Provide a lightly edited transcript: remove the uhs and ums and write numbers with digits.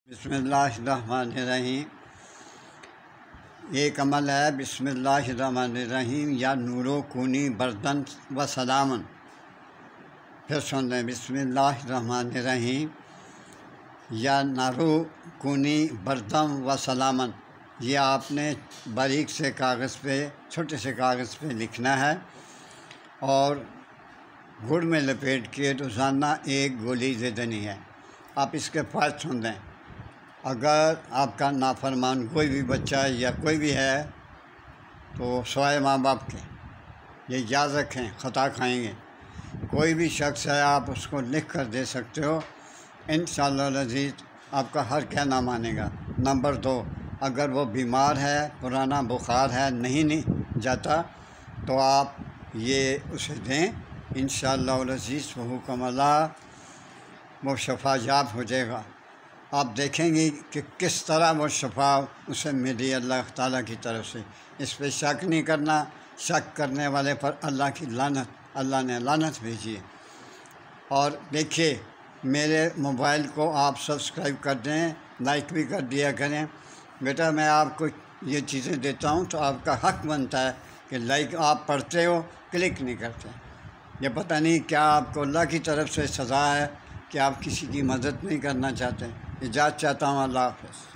بسم اللہ الرحمن الرحیم۔ ایک عمل ہے بسم اللہ الرحمن الرحیم یا نورو کونی بردن و سلامن۔ پھر سن لیں، بسم اللہ الرحمن الرحیم یا نورو کونی بردم و سلامن۔ یہ آپ نے باریک سے کاغذ پہ، چھوٹے سے کاغذ پہ لکھنا ہے اور گڑ میں لپیٹ کے روزانہ ایک گولی دے دینی ہے۔ آپ اس کے فائدے سن لیں۔ اگر آپ کا نافرمان کوئی بھی بچہ یا کوئی بھی ہے تو سوائے ماں باپ کے یہ یاد رکھیں، خطا کھائیں گے۔ کوئی بھی شخص ہے، آپ اس کو لکھ کر دے سکتے ہو، انشاءاللہ العزیز آپ کا ہر کہنا مانے گا۔ نمبر 2، اگر وہ بیمار ہے، پرانا بخار ہے، نہیں جاتا، تو آپ یہ اسے دیں، انشاءاللہ العزیز بحکم اللہ وہ شفا یاب ہو جائے گا۔ آپ دیکھیں گے کہ کس طرح وہ شفا اسے ملی اللہ تعالیٰ کی طرف سے۔ اس پہ شک نہیں کرنا، شک کرنے والے پر اللہ کی لعنت، اللہ نے لعنت بھیجی ہے۔ اور دیکھیے، میرے موبائل کو آپ سبسکرائب کر دیں، لائک بھی کر دیا کریں۔ بیٹا میں آپ کو یہ چیزیں دیتا ہوں تو آپ کا حق بنتا ہے کہ لائک آپ پڑھتے ہو، کلک نہیں کرتے۔ یہ پتہ نہیں کیا آپ کو اللہ کی طرف سے سزا ہے کہ آپ کسی کی مدد نہیں کرنا چاہتے۔ اجازت چاہتا ہوں، اللہ حافظ۔